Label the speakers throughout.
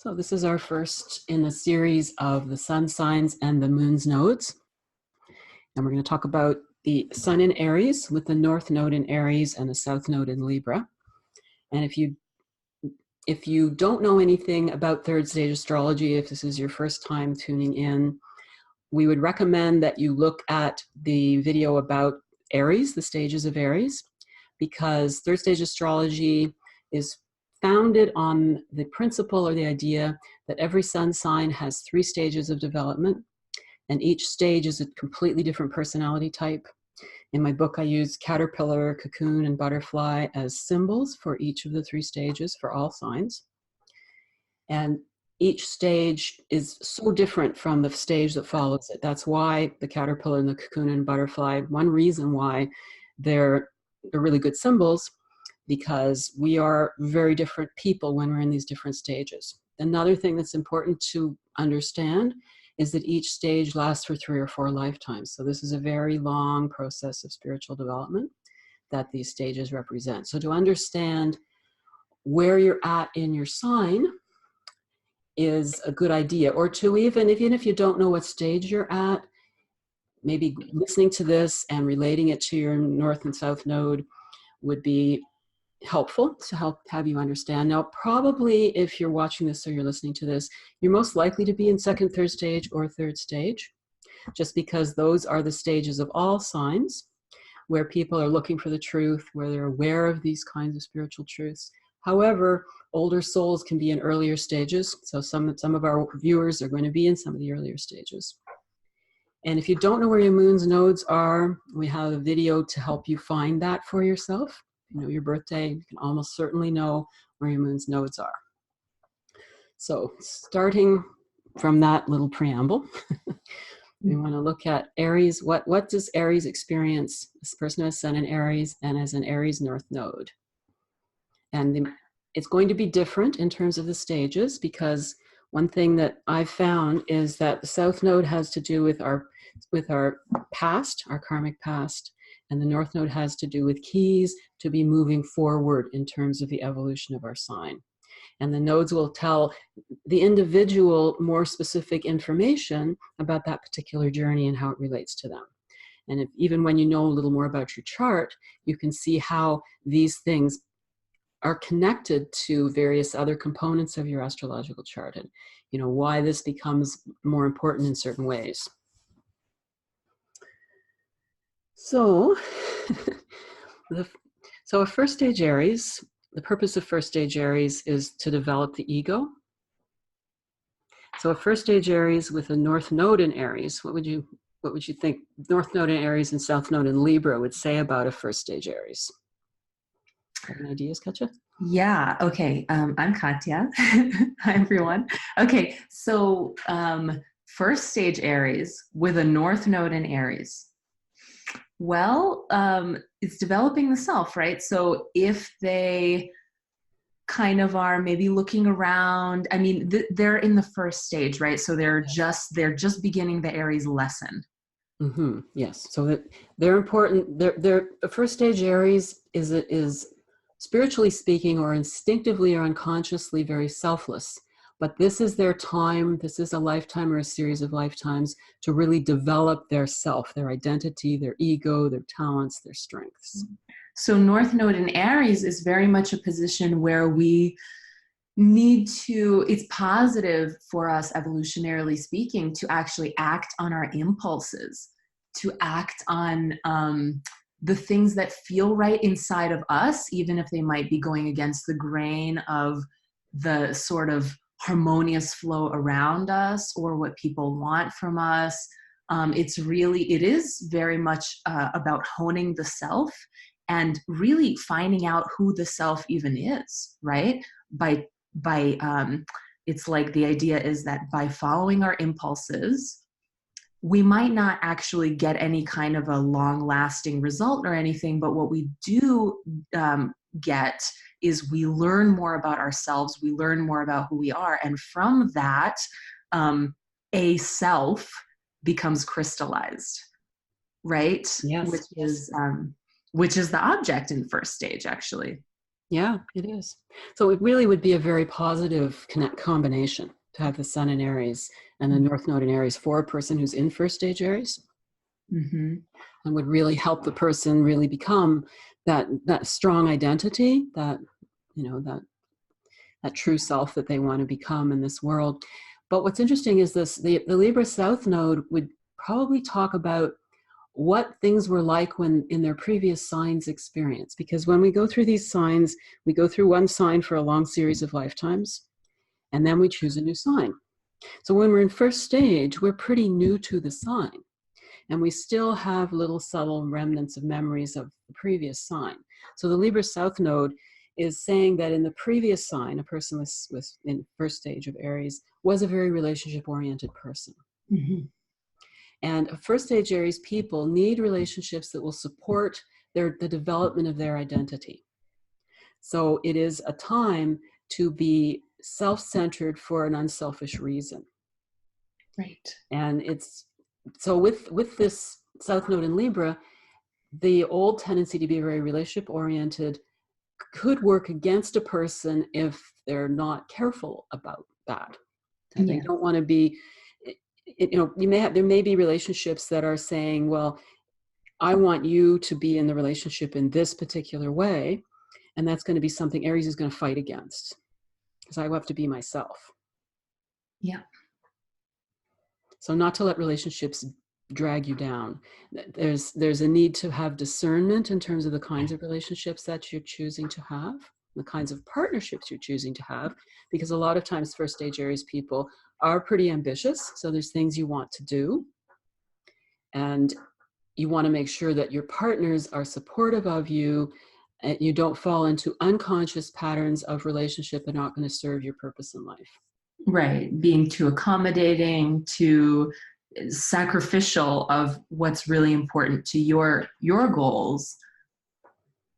Speaker 1: So this is our first in a series of the sun signs and the moon's nodes. And we're going to talk about the sun in Aries with the north node in Aries and the south node in Libra. And if you don't know anything about third stage astrology, if this is your first time tuning in, we would recommend that you look at the video about Aries, the stages of Aries, because third stage astrology is founded on the principle or the idea that every sun sign has 3 stages of development, and each stage is a completely different personality type. In my book, I use caterpillar, cocoon, and butterfly as symbols for each of the 3 stages for all signs. And each stage is so different from the stage that follows it. That's why the caterpillar and the cocoon and butterfly, one reason why they're really good symbols, because we are very different people when we're in these different stages. Another thing that's important to understand is that each stage lasts for 3 or 4 lifetimes. So this is a very long process of spiritual development that these stages represent. So to understand where you're at in your sign is a good idea. Or to even if you don't know what stage you're at, maybe listening to this and relating it to your north and south node would be helpful to have you understand. Now, probably if you're watching this or you're listening to this, you're most likely to be in second, third stage, or third stage, just because those are the stages of all signs where people are looking for the truth, where they're aware of these kinds of spiritual truths. However, older souls can be in earlier stages. So some of our viewers are going to be in some of the earlier stages. And if you don't know where your moon's nodes are, we have a video to help you find that for yourself. You know your birthday, you can almost certainly know where your moon's nodes are. So starting from that little preamble, we want to look at Aries. What does Aries experience? This person who has sun in Aries and has an Aries north node. And it's going to be different in terms of the stages, because one thing that I've found is that the south node has to do with our past, our karmic past, and the north node has to do with keys to be moving forward in terms of the evolution of our sign. And the nodes will tell the individual more specific information about that particular journey and how it relates to them. And even when you know a little more about your chart, you can see how these things are connected to various other components of your astrological chart, and why this becomes more important in certain ways. So, a first stage Aries, the purpose of first stage Aries is to develop the ego. So a first stage Aries with a north node in Aries, what would you think north node in Aries and south node in Libra would say about a first stage Aries? Any ideas, Katia?
Speaker 2: Yeah. Okay. I'm Katia. Hi, everyone. Okay. So first stage Aries with a north node in Aries. Well, it's developing the self, right? So if they kind of are maybe looking around, I mean, they're in the first stage, right? So they're just beginning the Aries lesson.
Speaker 1: Mm-hmm. Yes. So they're important. They're first stage Aries is spiritually speaking or instinctively or unconsciously very selfless. But this is their time, this is a lifetime or a series of lifetimes to really develop their self, their identity, their ego, their talents, their strengths.
Speaker 2: So North Node in Aries is very much a position where we need to, it's positive for us, evolutionarily speaking, to actually act on our impulses, to act on the things that feel right inside of us, even if they might be going against the grain of the sort of harmonious flow around us or what people want from us. It is very much about honing the self and really finding out who the self even is, right? It's like the idea is that by following our impulses, we might not actually get any kind of a long-lasting result or anything, but what we do get is we learn more about ourselves, we learn more about who we are, and from that, a self becomes crystallized, right?
Speaker 1: Yes.
Speaker 2: Which is the object in first stage, actually.
Speaker 1: Yeah, it is. So it really would be a very positive combination to have the Sun in Aries and the North Node in Aries for a person who's in first stage Aries,
Speaker 2: Mm-hmm.
Speaker 1: and would really help the person really become that strong identity, that that true self that they want to become in this world. But what's interesting is the Libra South Node would probably talk about what things were like when in their previous signs experience. Because when we go through these signs, we go through one sign for a long series of lifetimes, and then we choose a new sign. So when we're in first stage, we're pretty new to the sign, and we still have little subtle remnants of memories of the previous sign. So the Libra South Node is saying that in the previous sign, a person with in first stage of Aries was a very relationship-oriented person.
Speaker 2: Mm-hmm.
Speaker 1: And first stage Aries people need relationships that will support the development of their identity. So it is a time to be self-centered for an unselfish reason.
Speaker 2: Right.
Speaker 1: And it's so with this South Node in Libra, the old tendency to be very relationship oriented could work against a person if they're not careful about that. And they don't want to be, there may be relationships that are saying, well, I want you to be in the relationship in this particular way. And that's going to be something Aries is going to fight against, because I have to be myself.
Speaker 2: Yeah.
Speaker 1: So not to let relationships drag you down. There's a need to have discernment in terms of the kinds of relationships that you're choosing to have, the kinds of partnerships you're choosing to have, because a lot of times first stage Aries people are pretty ambitious. So there's things you want to do, and you want to make sure that your partners are supportive of you, and you don't fall into unconscious patterns of relationship that are not going to serve your purpose in life.
Speaker 2: Right. Being too accommodating, too sacrificial of what's really important to your goals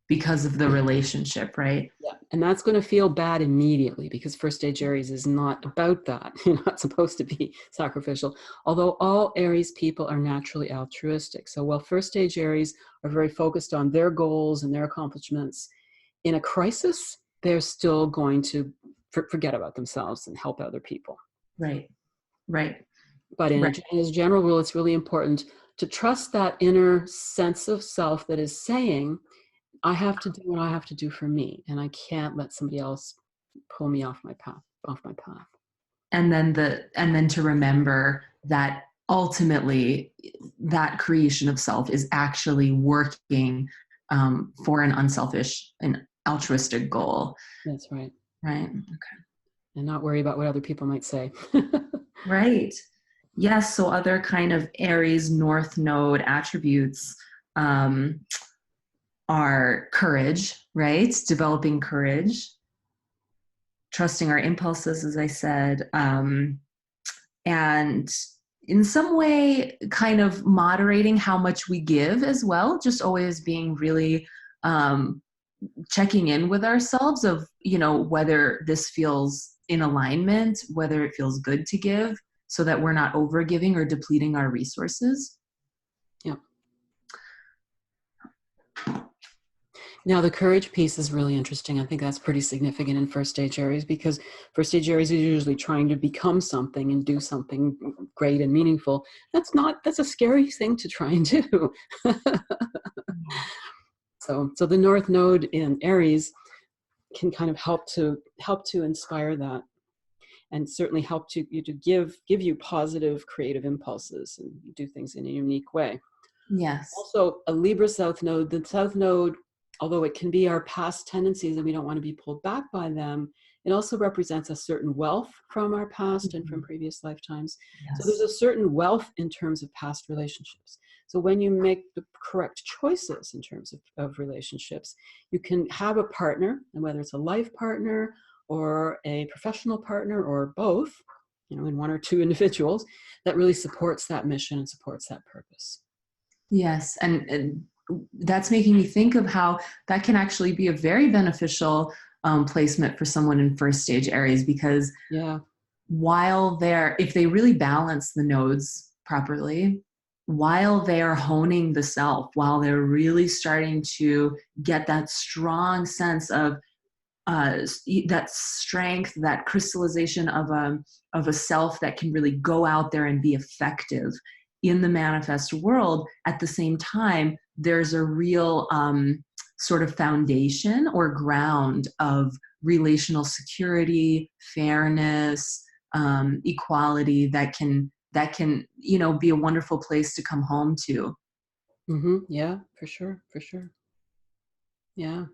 Speaker 2: because of the relationship, right?
Speaker 1: Yeah. And that's going to feel bad immediately, because first stage Aries is not about that. You're not supposed to be sacrificial, although all Aries people are naturally altruistic. So while first stage Aries are very focused on their goals and their accomplishments, in a crisis, they're still going to forget about themselves and help other people.
Speaker 2: Right. Right.
Speaker 1: But as a general rule, it's really important to trust that inner sense of self that is saying, I have to do what I have to do for me, and I can't let somebody else pull me off my path.
Speaker 2: And then to remember that ultimately that creation of self is actually working for an unselfish and altruistic goal.
Speaker 1: That's right.
Speaker 2: Right. Okay.
Speaker 1: And not worry about what other people might say.
Speaker 2: Right. Yes. So other kind of Aries North Node attributes are courage, right? Developing courage, trusting our impulses, as I said, and in some way kind of moderating how much we give as well, just always being really checking in with ourselves of, whether this feels in alignment, whether it feels good to give, so that we're not over giving or depleting our resources.
Speaker 1: Yeah. Now, the courage piece is really interesting. I think that's pretty significant in first stage Aries, because first stage Aries is usually trying to become something and do something great and meaningful. That's a scary thing to try and do. So the North Node in Aries can kind of help to inspire that, and certainly help you to give you positive creative impulses and do things in a unique way.
Speaker 2: Yes.
Speaker 1: Also, a Libra South Node, the South Node, although it can be our past tendencies and we don't want to be pulled back by them, it also represents a certain wealth from our past and from previous lifetimes.
Speaker 2: Yes.
Speaker 1: So there's a certain wealth in terms of past relationships. So when you make the correct choices in terms of relationships, you can have a partner, and whether it's a life partner or a professional partner or both, in one or two individuals, that really supports that mission and supports that purpose.
Speaker 2: Yes. And that's making me think of how that can actually be a very beneficial placement for someone in first stage Aries, because if they really balance the nodes properly, while they are honing the self, while they're really starting to get that strong sense of that strength, that crystallization of a self that can really go out there and be effective in the manifest world. At the same time, there's a real sort of foundation or ground of relational security, fairness, equality that can be a wonderful place to come home to.
Speaker 1: Mm-hmm. Yeah, for sure, for sure. Yeah.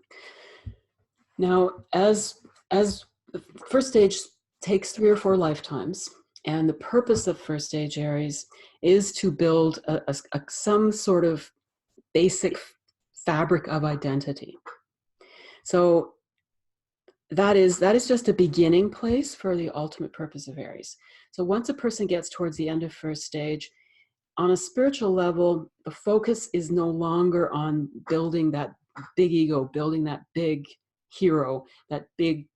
Speaker 1: Now, as the first stage takes 3 or 4 lifetimes, and the purpose of first stage Aries is to build some sort of basic fabric of identity. So that is just a beginning place for the ultimate purpose of Aries. So once a person gets towards the end of first stage, on a spiritual level, the focus is no longer on building that big ego, building that big hero, that big,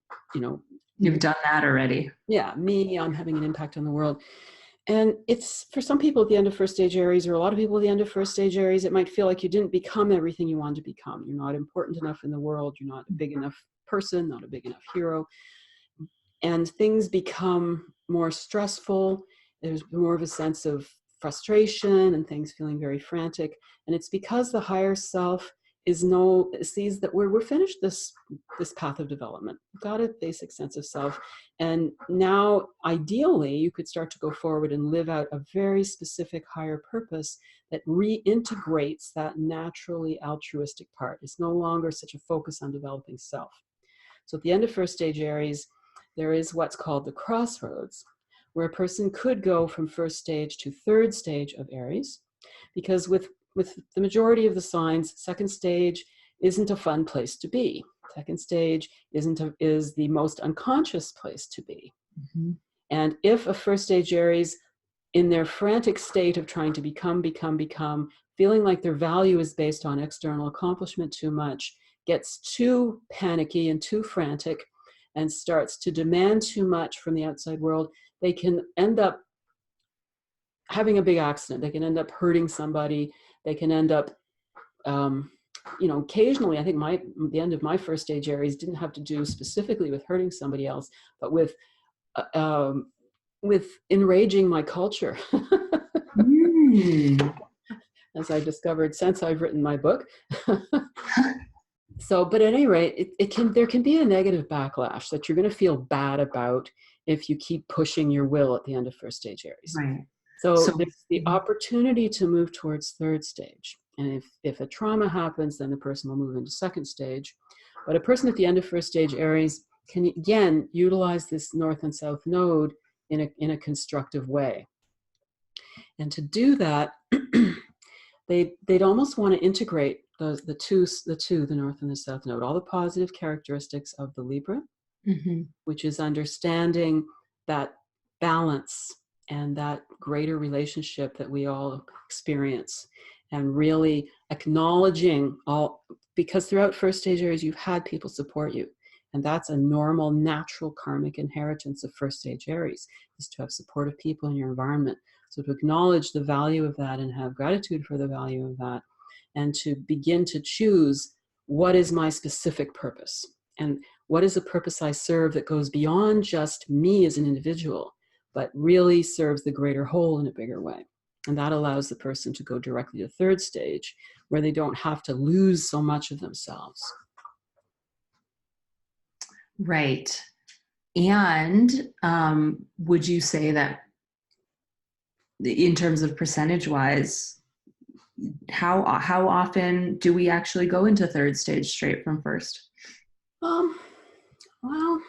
Speaker 2: You've done that already.
Speaker 1: Yeah, me, I'm having an impact on the world. And it's, for some people at the end of first stage Aries, or a lot of people at the end of first stage Aries, it might feel like you didn't become everything you wanted to become. You're not important enough in the world. You're not a big enough person, not a big enough hero. And things become more stressful. There's more of a sense of frustration and things feeling very frantic. And it's because the higher self sees that we're finished this path of development. We've got a basic sense of self. And now, ideally, you could start to go forward and live out a very specific higher purpose that reintegrates that naturally altruistic part. It's no longer such a focus on developing self. So at the end of first stage Aries, there is what's called the crossroads, where a person could go from first stage to third stage of Aries, because with the majority of the signs, second stage isn't a fun place to be. Second stage is the most unconscious place to be.
Speaker 2: Mm-hmm.
Speaker 1: And if a first stage Aries, in their frantic state of trying to become, feeling like their value is based on external accomplishment too much, gets too panicky and too frantic and starts to demand too much from the outside world, they can end up having a big accident. They can end up hurting somebody. They can end up, occasionally, I think the end of my first stage Aries didn't have to do specifically with hurting somebody else, but with enraging my culture. As I discovered since I've written my book. So, but at any rate, there can be a negative backlash that you're going to feel bad about if you keep pushing your will at the end of first stage Aries.
Speaker 2: Right.
Speaker 1: So there's the opportunity to move towards third stage. And if a trauma happens, then the person will move into second stage. But a person at the end of first stage Aries can, again, utilize this north and south node in a constructive way. And to do that, they'd almost want to integrate the north and the south node, all the positive characteristics of the Libra,
Speaker 2: mm-hmm.
Speaker 1: which is understanding that balance and that greater relationship that we all experience, and really acknowledging because throughout first stage Aries, you've had people support you. And that's a normal, natural karmic inheritance of first stage Aries, is to have supportive people in your environment. So to acknowledge the value of that and have gratitude for the value of that, and to begin to choose what is my specific purpose, and what is a purpose I serve that goes beyond just me as an individual, but really serves the greater whole in a bigger way. And that allows the person to go directly to third stage, where they don't have to lose so much of themselves.
Speaker 2: Right. And would you say that in terms of percentage wise, how often do we actually go into third stage straight from first?
Speaker 1: Well, I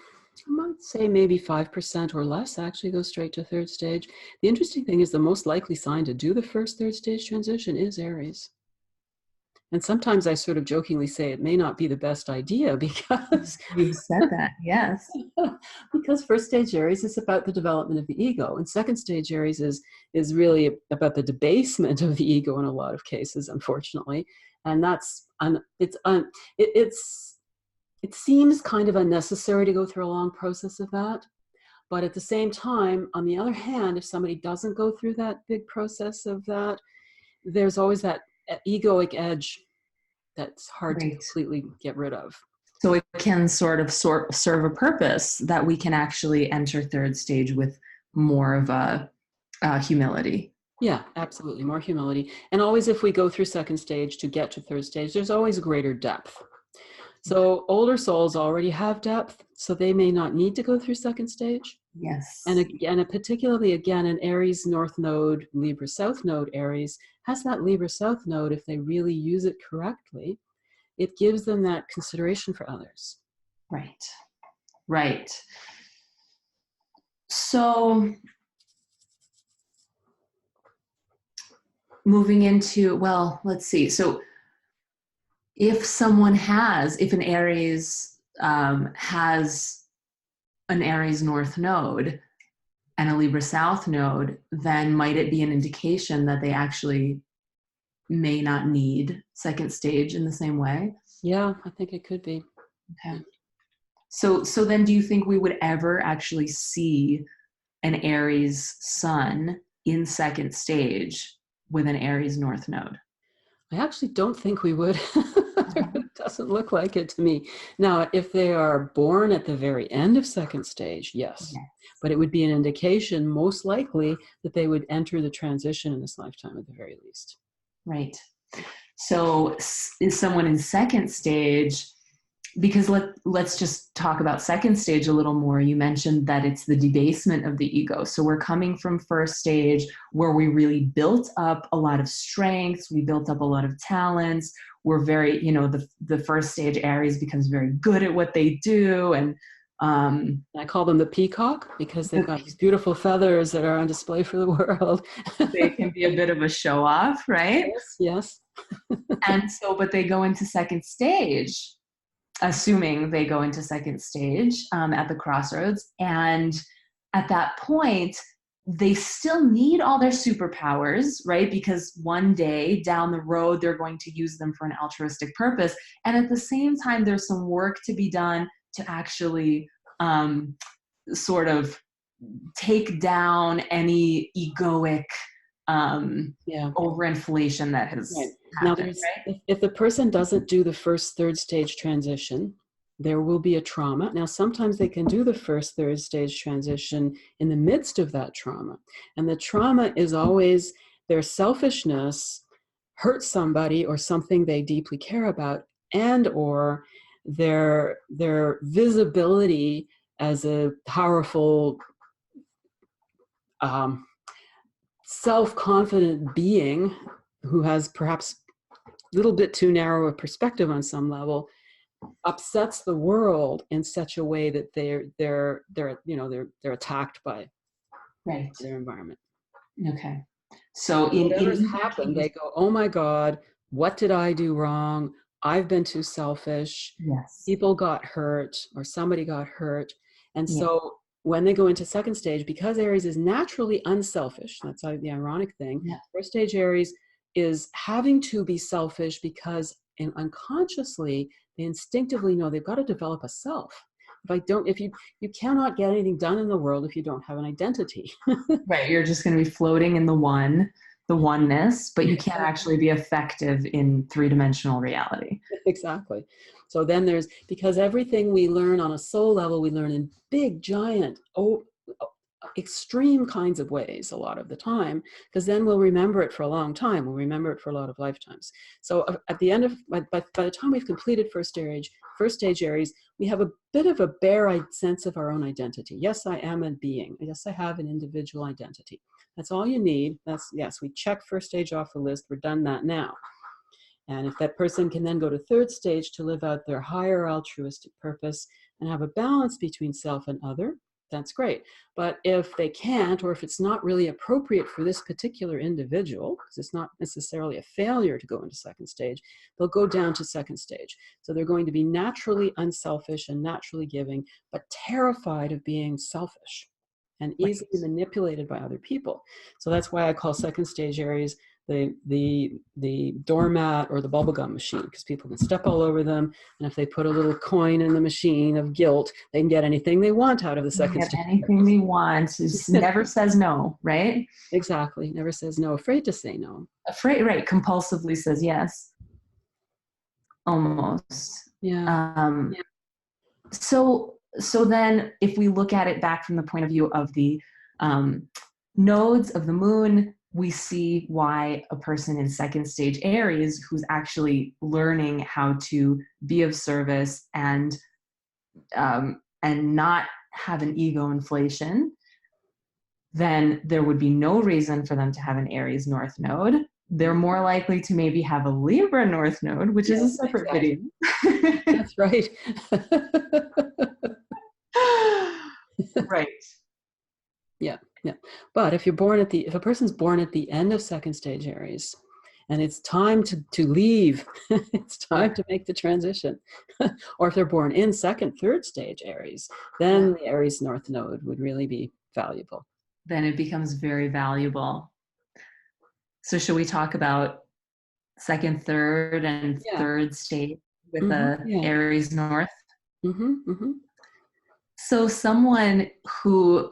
Speaker 1: might say maybe 5% or less actually go straight to third stage. The interesting thing is the most likely sign to do the first third stage transition is Aries. And sometimes I sort of jokingly say it may not be the best idea because
Speaker 2: you've said that, yes.
Speaker 1: Because first stage Aries is about the development of the ego, and second stage Aries is really about the debasement of the ego in a lot of cases, unfortunately. And it seems kind of unnecessary to go through a long process of that. But at the same time, on the other hand, if somebody doesn't go through that big process of that, there's always that egoic edge that's hard to completely get rid of.
Speaker 2: So it can sort of serve a purpose that we can actually enter third stage with more of a humility.
Speaker 1: Yeah, absolutely. More humility. And always, if we go through second stage to get to third stage, there's always greater depth. So older souls already have depth, so they may not need to go through second stage.
Speaker 2: Yes.
Speaker 1: And again, particularly again, an Aries North Node, Libra South Node Aries has that Libra South Node. If they really use it correctly, it gives them that consideration for others.
Speaker 2: Right. Right. So moving into, well, let's see. So if an Aries has an Aries North Node and a Libra South Node, then might it be an indication that they actually may not need second stage in the same way?
Speaker 1: Yeah, I think it could be.
Speaker 2: Okay. So then do you think we would ever actually see an Aries sun in second stage with an Aries North Node?
Speaker 1: I actually don't think we would. It doesn't look like it to me. Now, if they are born at the very end of second stage, yes. But it would be an indication, most likely, that they would enter the transition in this lifetime at the very least.
Speaker 2: Right. So is someone in second stage, because let's just talk about second stage a little more. You mentioned that it's the debasement of the ego. So we're coming from first stage where we really built up a lot of strengths. We built up a lot of talents. We're very, the first stage Aries becomes very good at what they do. And
Speaker 1: I call them the peacock because they've got these beautiful feathers that are on display for the world.
Speaker 2: They can be a bit of a show off, right?
Speaker 1: Yes.
Speaker 2: And so, but they go into second stage, assuming they go into second stage at the crossroads. And at that point, they still need all their superpowers, right? Because one day down the road, they're going to use them for an altruistic purpose. And at the same time, there's some work to be done to actually sort of take down any egoic overinflation that has happened.
Speaker 1: Now, if the person doesn't do the first third stage transition, there will be a trauma. Now, sometimes they can do the first third stage transition in the midst of that trauma. And the trauma is always their selfishness hurt somebody or something they deeply care about, and or their visibility as a powerful, self-confident being who has perhaps a little bit too narrow a perspective on some level upsets the world in such a way that they're attacked by their environment.
Speaker 2: Okay. So
Speaker 1: whatever's happened, they go, oh my God, what did I do wrong? I've been too selfish.
Speaker 2: Yes.
Speaker 1: People got hurt or somebody got hurt. And so when they go into second stage, because Aries is naturally unselfish, that's the ironic thing. First stage Aries is having to be selfish because unconsciously they instinctively know they've got to develop a self. If you cannot get anything done in the world if you don't have an identity.
Speaker 2: Right, you're just going to be floating in the oneness, but you can't actually be effective in three-dimensional reality.
Speaker 1: Exactly. So then because everything we learn on a soul level, we learn in big, giant, extreme kinds of ways a lot of the time, because then we'll remember it for a long time. We'll remember it for a lot of lifetimes. So at the end of, by the time we've completed first stage Aries, we have a bit of a bare sense of our own identity. Yes, I am a being. Yes, I have an individual identity. That's all you need. We check first stage off the list. We're done that now. And if that person can then go to third stage to live out their higher altruistic purpose and have a balance between self and other, that's great. But if they can't, or if it's not really appropriate for this particular individual, because it's not necessarily a failure to go into second stage, they'll go down to second stage. So they're going to be naturally unselfish and naturally giving, but terrified of being selfish and easily manipulated by other people. So that's why I call second stage Aries the doormat or the bubblegum machine, because people can step all over them, and if they put a little coin in the machine of guilt, they can get anything they want out of the second stage.
Speaker 2: Anything they want. It never says no, right?
Speaker 1: Exactly. Never says no. Afraid to say no.
Speaker 2: Afraid, right. Compulsively says yes. Almost.
Speaker 1: Yeah.
Speaker 2: So then if we look at it back from the point of view of the nodes of the moon, we see why a person in second stage Aries who's actually learning how to be of service and not have an ego inflation, then there would be no reason for them to have an Aries North Node. They're more likely to maybe have a Libra North Node, which is a separate
Speaker 1: exactly.
Speaker 2: video.
Speaker 1: That's right.
Speaker 2: Right.
Speaker 1: Yeah, yeah. But if a person's born at the end of second stage Aries, and it's time to leave, it's time to make the transition. Or if they're born in second, third stage Aries, then the Aries North Node would really be valuable.
Speaker 2: Then it becomes very valuable. So should we talk about second, third, and third stage with the Aries North? So someone who,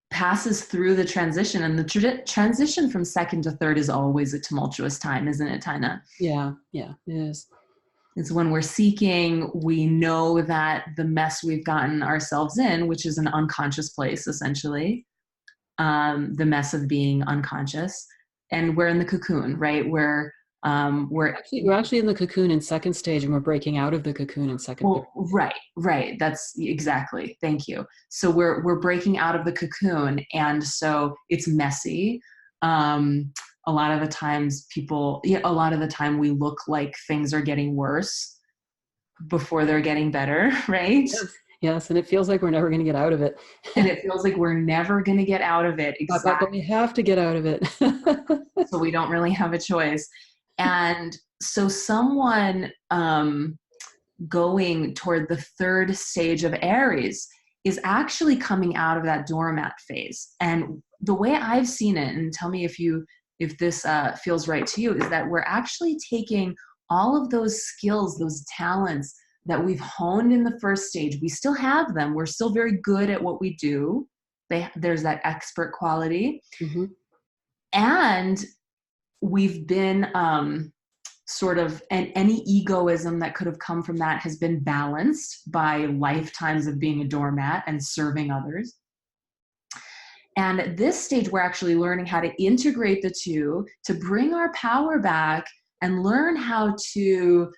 Speaker 2: passes through the transition, and the transition from second to third is always a tumultuous time, isn't it, Tina?
Speaker 1: Yeah, it is.
Speaker 2: It's when we're seeking, we know that the mess we've gotten ourselves in, which is an unconscious place, essentially, the mess of being unconscious, and we're in the cocoon, right? We're
Speaker 1: actually in the cocoon in second stage, and we're breaking out of the cocoon in second.
Speaker 2: Well, right. That's exactly. Thank you. So we're breaking out of the cocoon, and so it's messy. A lot of the time we look like things are getting worse before they're getting better, right?
Speaker 1: Yes, and it feels like we're never going to get out of it.
Speaker 2: And it feels like we're never going to get out of it. Exactly.
Speaker 1: But we have to get out of it.
Speaker 2: So we don't really have a choice. And so someone going toward the third stage of Aries is actually coming out of that doormat phase. And the way I've seen it, and tell me if this feels right to you, is that we're actually taking all of those skills, those talents that we've honed in the first stage. We still have them. We're still very good at what we do. There's that expert quality. Mm-hmm. And we've been and any egoism that could have come from that has been balanced by lifetimes of being a doormat and serving others. And at this stage, we're actually learning how to integrate the two to bring our power back and learn how to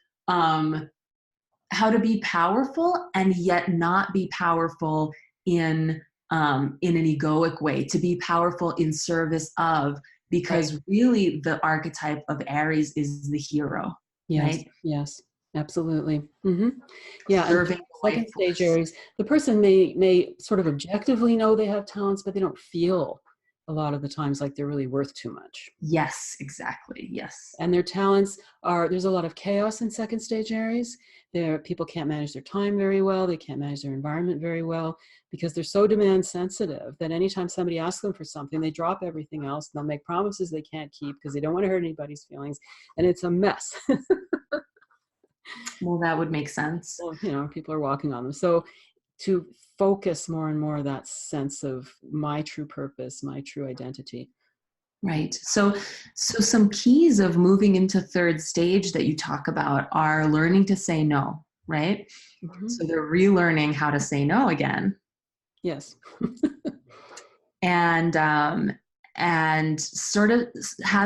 Speaker 2: be powerful and yet not be powerful in an egoic way, to be powerful in service of, because really the archetype of Aries is the hero.
Speaker 1: Yes,
Speaker 2: right?
Speaker 1: Yes, absolutely. Mm-hmm. Yeah,
Speaker 2: Serving
Speaker 1: second stage Aries, the person may sort of objectively know they have talents, but they don't feel a lot of the times like they're really worth too much.
Speaker 2: Yes, exactly. Yes.
Speaker 1: And their talents there's a lot of chaos in second stage Aries. People can't manage their time very well. They can't manage their environment very well because they're so demand sensitive that anytime somebody asks them for something, they drop everything else. They'll make promises they can't keep because they don't want to hurt anybody's feelings. And it's a mess.
Speaker 2: Well, that would make sense.
Speaker 1: Well, people are walking on them. So to focus more and more that sense of my true purpose, my true identity.
Speaker 2: Right. So some keys of moving into third stage that you talk about are learning to say no, right? Mm-hmm. So they're relearning how to say no again.
Speaker 1: Yes.
Speaker 2: and sort of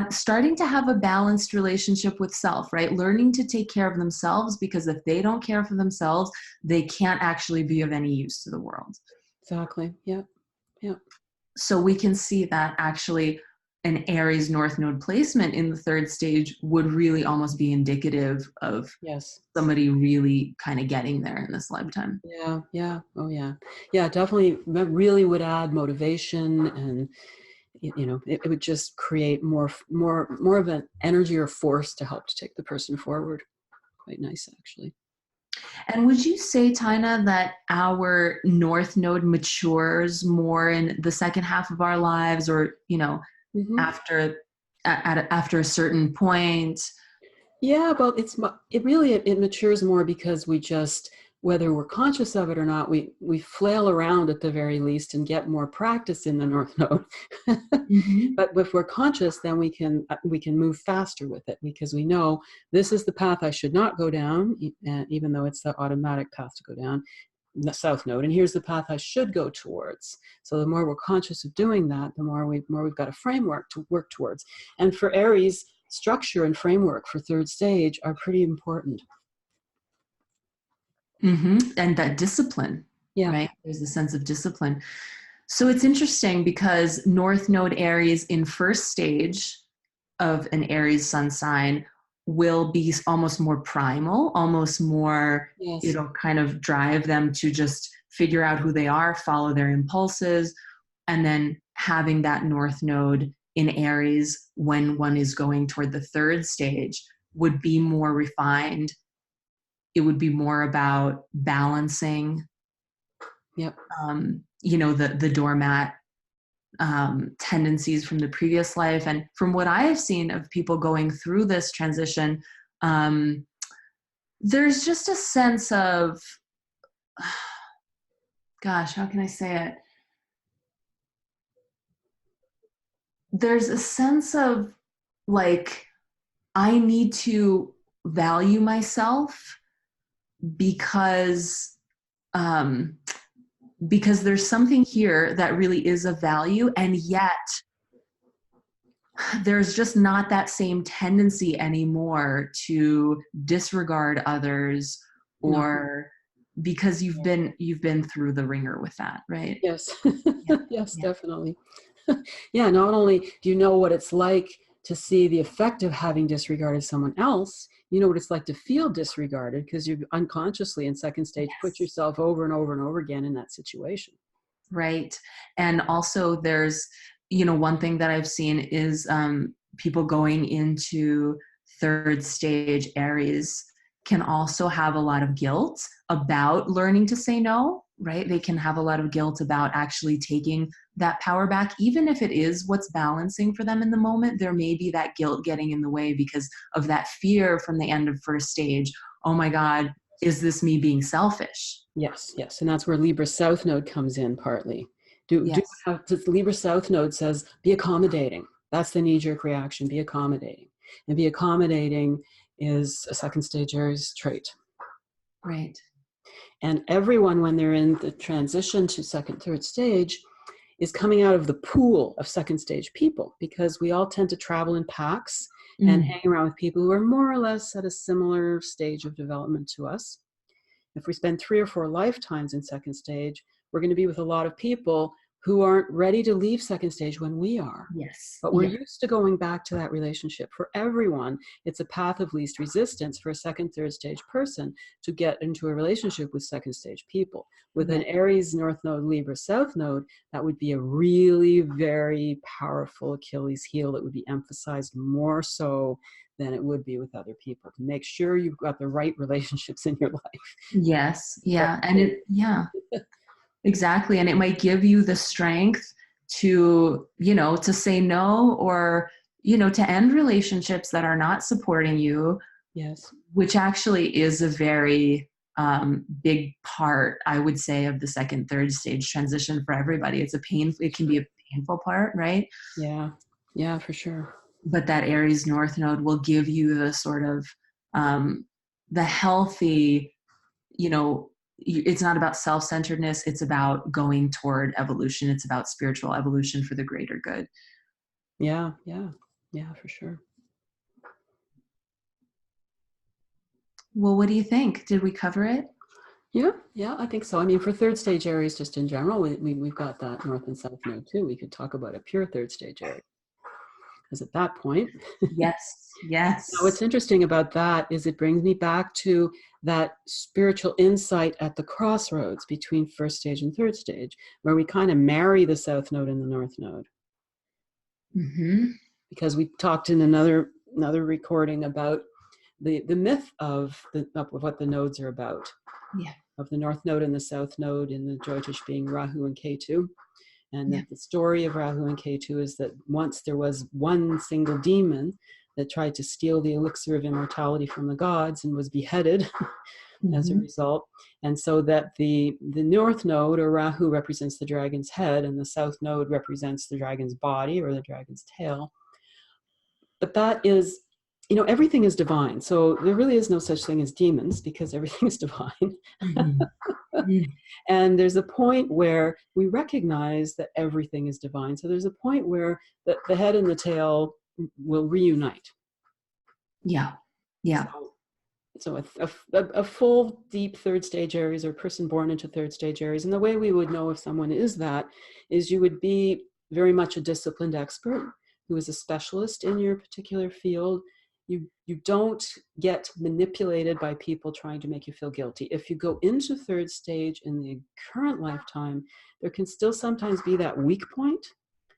Speaker 2: starting to have a balanced relationship with self, right? Learning to take care of themselves, because if they don't care for themselves, they can't actually be of any use to the world.
Speaker 1: Exactly. Yeah.
Speaker 2: So we can see that actually an Aries North Node placement in the third stage would really almost be indicative of somebody really kind of getting there in this lifetime.
Speaker 1: Yeah. Oh yeah. Yeah, definitely really would add motivation, and it would just create more of an energy or force to help to take the person forward. Quite nice, actually.
Speaker 2: And would you say, Tina, that our North Node matures more in the second half of our lives, or, mm-hmm. after a certain point?
Speaker 1: Yeah, well, it matures more because we just whether we're conscious of it or not, we flail around at the very least and get more practice in the North Node.
Speaker 2: Mm-hmm.
Speaker 1: But if we're conscious, then we can move faster with it, because we know this is the path I should not go down, even though it's the automatic path to go down, the South Node, and here's the path I should go towards. So the more we're conscious of doing that, the more we've got a framework to work towards. And for Aries, structure and framework for third stage are pretty important.
Speaker 2: Mm-hmm. And that discipline,
Speaker 1: Yeah.
Speaker 2: right? There's a sense of discipline. So it's interesting because North Node Aries in first stage of an Aries sun sign will be almost more primal, almost more,
Speaker 1: Yes.
Speaker 2: it'll kind of drive them to just figure out who they are, follow their impulses, and then having that North Node in Aries when one is going toward the third stage would be more refined. It would be more about balancing,
Speaker 1: Yep.
Speaker 2: The doormat tendencies from the previous life. And from what I have seen of people going through this transition, there's just a sense of, gosh, how can I say it? There's a sense of like, I need to value myself because there's something here that really is of value, and yet there's just not that same tendency anymore to disregard others, or because you've been through the ringer with that, right?
Speaker 1: Yes.
Speaker 2: Yeah.
Speaker 1: Yes,
Speaker 2: Yeah.
Speaker 1: definitely. Yeah, not only do you know what it's like to see the effect of having disregarded someone else, you know what it's like to feel disregarded, because you unconsciously in second stage put yourself over and over and over again in that situation.
Speaker 2: Right. And also there's, one thing that I've seen is people going into third stage Aries can also have a lot of guilt about learning to say no, right? They can have a lot of guilt about actually taking that power back, even if it is what's balancing for them in the moment. There may be that guilt getting in the way because of that fear from the end of first stage. Oh my God, is this me being selfish?
Speaker 1: Yes, yes. And that's where Libra South Node comes in partly. The Libra South Node says, be accommodating. That's the knee-jerk reaction, be accommodating. And be accommodating is a second stage Aries trait.
Speaker 2: Right.
Speaker 1: And everyone, when they're in the transition to second, third stage, is coming out of the pool of second stage people, because we all tend to travel in packs and hang around with people who are more or less at a similar stage of development to us. If we spend 3 or 4 lifetimes in second stage, we're going to be with a lot of people who aren't ready to leave second stage when we are.
Speaker 2: Yes.
Speaker 1: But we're used to going back to that relationship. For everyone, it's a path of least resistance for a second, third stage person to get into a relationship with second stage people. With an Aries North Node, Libra South Node, that would be a really very powerful Achilles heel that would be emphasized more so than it would be with other people, to make sure you've got the right relationships in your life.
Speaker 2: Yes. Yeah. And exactly. And it might give you the strength to, to say no, or, to end relationships that are not supporting you.
Speaker 1: Yes.
Speaker 2: Which actually is a very big part, I would say, of the second, third stage transition for everybody. It can be a painful part, right?
Speaker 1: Yeah. Yeah, for sure.
Speaker 2: But that Aries North Node will give you the sort of the healthy, it's not about self-centeredness. It's about going toward evolution. It's about spiritual evolution for the greater good.
Speaker 1: Yeah, for sure.
Speaker 2: Well, what do you think? Did we cover it?
Speaker 1: Yeah, I think so. I mean, for third stage Aries, just in general, we've got that North and South Node too. We could talk about a pure third stage Aries, because at that point,
Speaker 2: yes.
Speaker 1: Now, what's interesting about that is it brings me back to that spiritual insight at the crossroads between first stage and third stage, where we kind of marry the South Node and the North Node.
Speaker 2: Mm-hmm.
Speaker 1: Because we talked in another recording about the myth of what the nodes are about.
Speaker 2: Yeah.
Speaker 1: Of the North Node and the South Node, in the Jyotish being Rahu and Ketu. And that the story of Rahu and Ketu is that once there was one single demon that tried to steal the elixir of immortality from the gods and was beheaded as a result. And so that the north node, or Rahu, represents the dragon's head, and the south node represents the dragon's body or the dragon's tail. But that is, everything is divine. So there really is no such thing as demons, because everything is divine. And there's a point where we recognize that everything is divine. So there's a point where the head and the tail will reunite.
Speaker 2: Yeah. Yeah.
Speaker 1: So a full, deep third stage Aries, or person born into third stage Aries. And the way we would know if someone is that is you would be very much a disciplined expert who is a specialist in your particular field. You don't get manipulated by people trying to make you feel guilty. If you go into third stage in the current lifetime, there can still sometimes be that weak point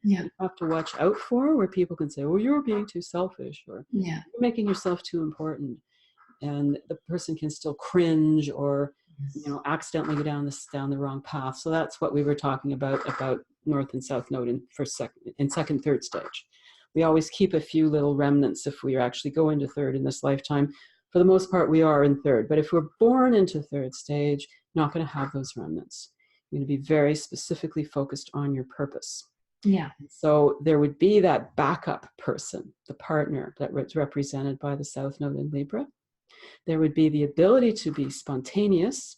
Speaker 1: you have to watch out for, where people can say, well, you're being too selfish, or you're making yourself too important. And the person can still cringe, or accidentally go down the wrong path. So that's what we were talking about north and south node in second, third stage. We always keep a few little remnants if we actually go into third in this lifetime. For the most part, we are in third. But if we're born into third stage, not going to have those remnants. You're going to be very specifically focused on your purpose.
Speaker 2: Yeah.
Speaker 1: So there would be that backup person, the partner, that was represented by the south node in Libra. There would be the ability to be spontaneous,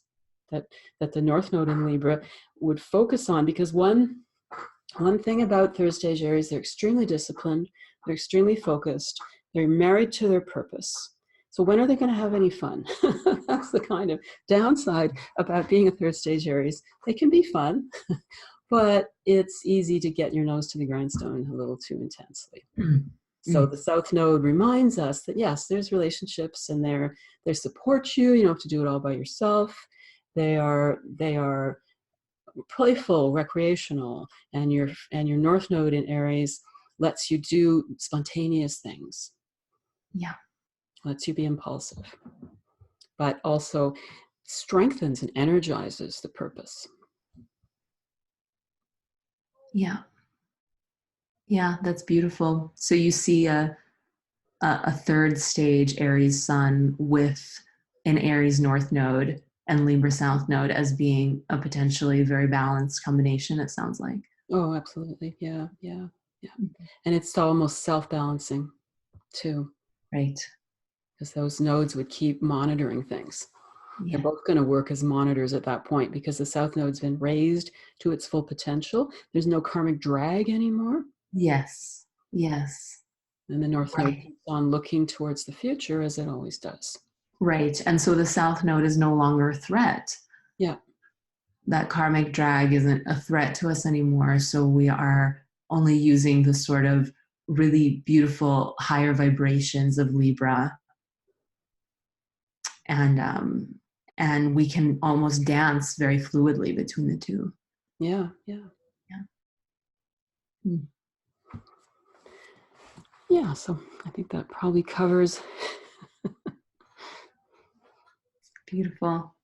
Speaker 1: that the north node in Libra would focus on, because one thing about third stage Aries, they're extremely disciplined, they're extremely focused, they're married to their purpose. So when are they going to have any fun? That's the kind of downside about being a third stage Aries. They can be fun, but it's easy to get your nose to the grindstone a little too intensely. So the south node reminds us that, yes, there's relationships, and they support you. You don't have to do it all by yourself. They are playful, recreational, and your north node in Aries lets you do spontaneous things.
Speaker 2: Yeah.
Speaker 1: Lets you be impulsive, but also strengthens and energizes the purpose.
Speaker 2: Yeah. Yeah, that's beautiful. So you see a third stage Aries sun with an Aries north node and Libra south node as being a potentially very balanced combination, it sounds like.
Speaker 1: Oh, absolutely. Yeah. And it's almost self-balancing too.
Speaker 2: Right.
Speaker 1: Because those nodes would keep monitoring things. They're both going to work as monitors at that point, because the south node's been raised to its full potential. There's no karmic drag anymore.
Speaker 2: Yes.
Speaker 1: And the north node keeps on looking towards the future, as it always does.
Speaker 2: Right. And so the south node is no longer a threat.
Speaker 1: Yeah.
Speaker 2: That karmic drag isn't a threat to us anymore. So we are only using the sort of really beautiful higher vibrations of Libra. And we can almost dance very fluidly between the two.
Speaker 1: Yeah. Yeah, so I think that probably covers.
Speaker 2: Beautiful.